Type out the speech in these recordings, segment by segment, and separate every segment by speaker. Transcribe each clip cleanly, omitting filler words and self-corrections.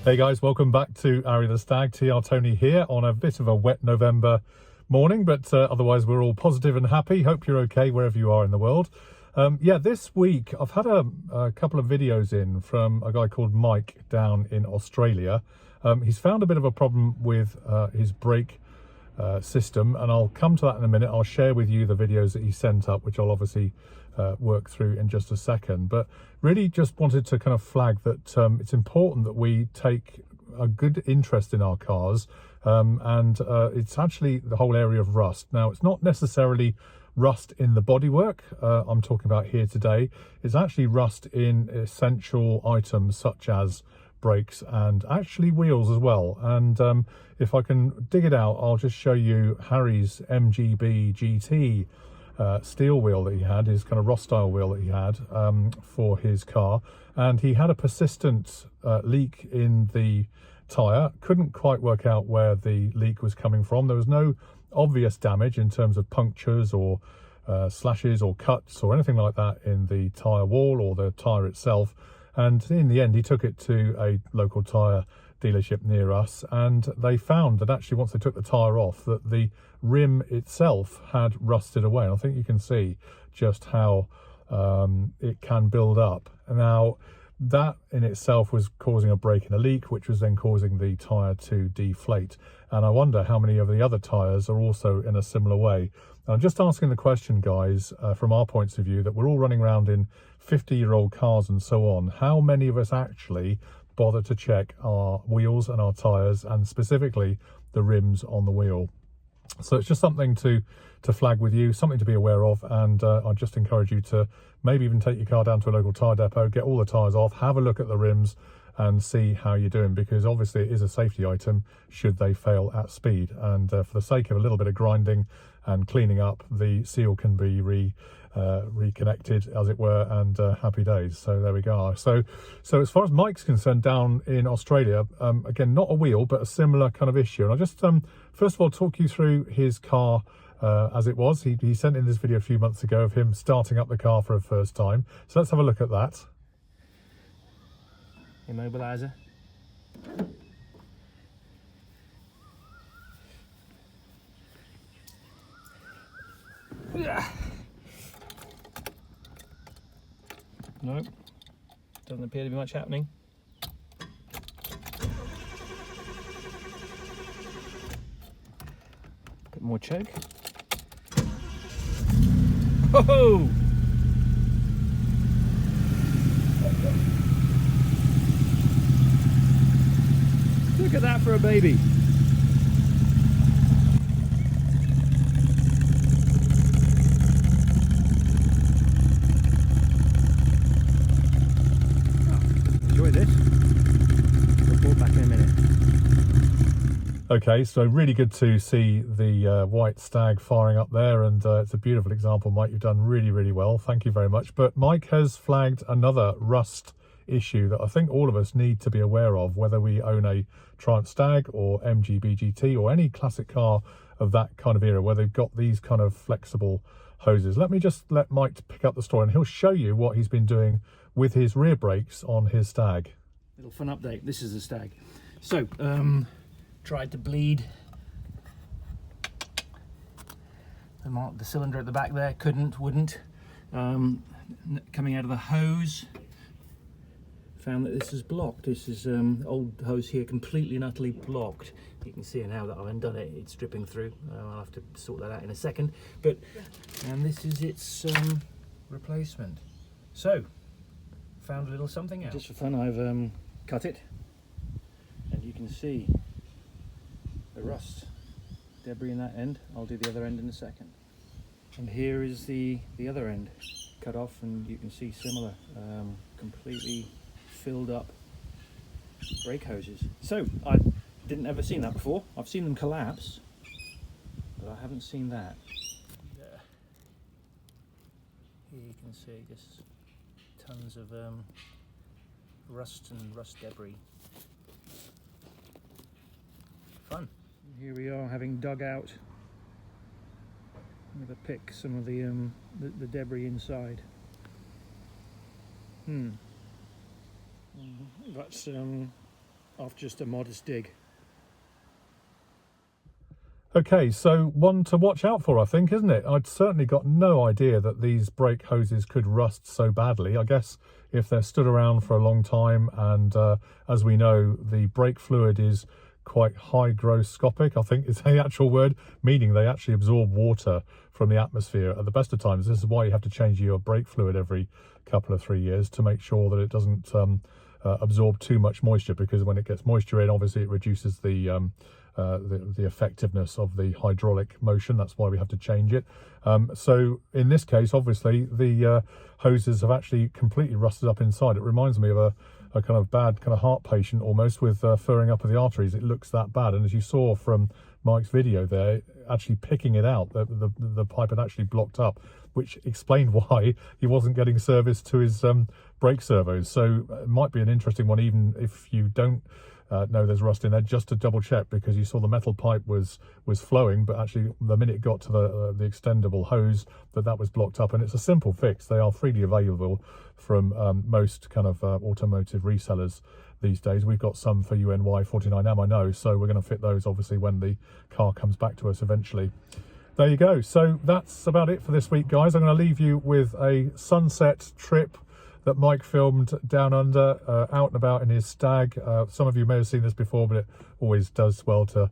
Speaker 1: Hey guys, welcome back to Arry the Stag. TR Tony here on a bit of a wet November morning, but otherwise we're all positive and happy. Hope you're okay wherever you are in the world. Yeah, this week I've had a couple of videos in from a guy called Mike down in Australia. He's found a bit of a problem with his brake system, and I'll come to that in a minute. I'll share with you the videos that he sent up, which I'll obviously work through in just a second. But really just wanted to kind of flag that it's important that we take a good interest in our cars, and it's actually the whole area of rust. Now, it's not necessarily rust in the bodywork I'm talking about here today. It's actually rust in essential items such as brakes and actually wheels as well. And if I can dig it out, I'll just show you Harry's MGB GT steel wheel that he had, his kind of Ross style wheel that he had for his car. And he had a persistent leak in the tyre. Couldn't quite work out where the leak was coming from. There was no obvious damage in terms of punctures or slashes or cuts or anything like that in the tyre wall or the tyre itself. And in the end, he took it to a local tyre dealership near us, and they found that actually once they took the tyre off, that the rim itself had rusted away. And I think you can see just how it can build up. Now, that in itself was causing a break in a leak, which was then causing the tyre to deflate. And I wonder how many of the other tyres are also in a similar way. And I'm just asking the question, guys, from our points of view, that we're all running around in 50-year-old cars and so on. How many of us actually bother to check our wheels and our tyres, and specifically the rims on the wheel? So it's just something to flag with you, something to be aware of. And I just encourage you to maybe even take your car down to a local tyre depot, get all the tyres off, have a look at the rims and see how you're doing, because obviously it is a safety item should they fail at speed. And for the sake of a little bit of grinding and cleaning up, the seal can be reconnected, as it were, and happy days. So there we go. So as far as Mike's concerned down in Australia, again, not a wheel but a similar kind of issue. And I'll just first of all talk you through his car as it was. He sent in this video a few months ago of him starting up the car for a first time. So let's have a look at that.
Speaker 2: Immobilizer. Nope, doesn't appear to be much happening. Bit more choke. Oh! Look at that for a baby. Enjoy this. Report back in a minute.
Speaker 1: Okay, so really good to see the white Stag firing up there, and it's a beautiful example, Mike. You've done really, really well. Thank you very much. But Mike has flagged another rust issue that I think all of us need to be aware of, whether we own a Triumph Stag or MGB GT or any classic car of that kind of era where they've got these kind of flexible hoses. Let me just let Mike pick up the story and he'll show you what he's been doing with his rear brakes on his Stag.
Speaker 2: Little fun update. This is the Stag. So tried to bleed the cylinder at the back there, wouldn't. Coming out of the hose, found that this is blocked. This is old hose here, completely and utterly blocked. You can see now that I've undone it, it's dripping through. I'll have to sort that out in a second. And this is its replacement. So found a little something out. Just for fun, I've cut it, and you can see the rust debris in that end. I'll do the other end in a second. And here is the other end cut off, and you can see similar, completely filled up brake hoses. So I didn't ever seen that before. I've seen them collapse, but I haven't seen that. There. Here you can see just tons of rust and rust debris. Fun. Here we are, having dug out. I'm going to pick some of the debris inside. That's off just a modest dig.
Speaker 1: Okay, so one to watch out for, I think, isn't it? I'd certainly got no idea that these brake hoses could rust so badly. I guess if they're stood around for a long time, and as we know, the brake fluid is quite hygroscopic, I think is the actual word, meaning they actually absorb water from the atmosphere at the best of times. This is why you have to change your brake fluid every couple of 3 years to make sure that it doesn't absorb too much moisture, because when it gets moisture in, obviously it reduces the effectiveness of the hydraulic motion. That's why we have to change it. So in this case, obviously, the hoses have actually completely rusted up inside. It reminds me of a kind of bad kind of heart patient almost, with furring up of the arteries. It looks that bad. And as you saw from Mike's video there, actually picking it out, the pipe had actually blocked up, which explained why he wasn't getting service to his brake servos. So it might be an interesting one, even if you don't know there's rust in there, just to double check, because you saw the metal pipe was flowing, but actually the minute it got to the extendable hose, that was blocked up. And it's a simple fix. They are freely available from most kind of automotive resellers these days. We've got some for UNY 49M, I know, so we're going to fit those obviously when the car comes back to us eventually. There you go. So that's about it for this week, guys. I'm going to leave you with a sunset trip that Mike filmed down under, out and about in his Stag. Some of you may have seen this before, but it always does well to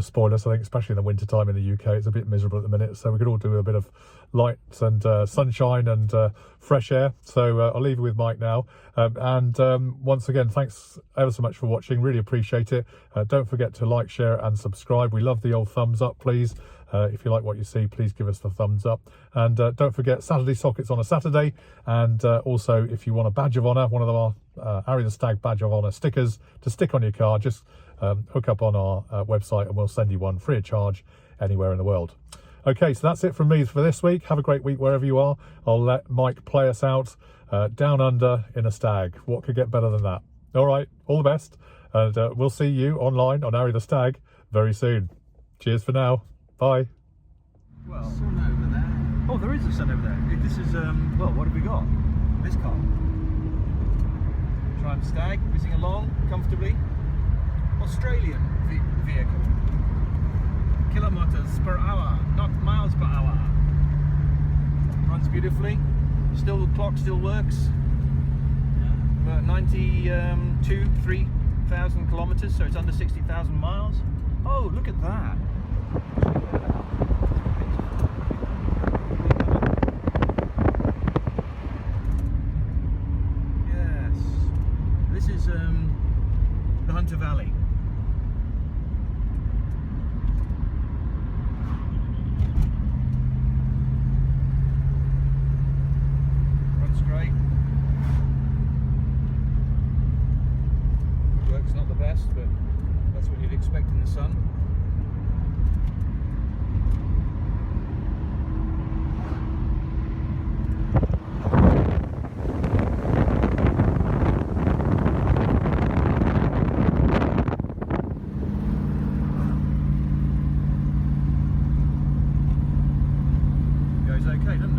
Speaker 1: spoil us, I think, especially in the winter time in the UK. It's a bit miserable at the minute, so we could all do with a bit of light and sunshine and fresh air. So I'll leave you with Mike now. Once again, thanks ever so much for watching. Really appreciate it. Don't forget to like, share and subscribe. We love the old thumbs up, please. If you like what you see, please give us the thumbs up. And don't forget Saturday Sockets on a Saturday. And also, if you want a badge of honour, one of our Arry the Stag badge of honour stickers to stick on your car, just hook up on our website and we'll send you one free of charge anywhere in the world. Okay, so that's it from me for this week. Have a great week wherever you are. I'll let Mike play us out down under in a Stag. What could get better than that? All right, all the best. And we'll see you online on Arry the Stag very soon. Cheers for now. Bye.
Speaker 2: Well, sun over there. Oh, there is a sun over there. This is, well, what have we got? This car. Triumph Stag, whizzing along comfortably. Australian vehicle. Kilometers per hour, not miles per hour. Runs beautifully. Still, the clock still works. About 3,000 kilometers, so it's under 60,000 miles. Oh, look at that. Yes, this is the Hunter Valley. Runs great. Work's not the best, but that's what you'd expect in the sun. Okay, doesn't it?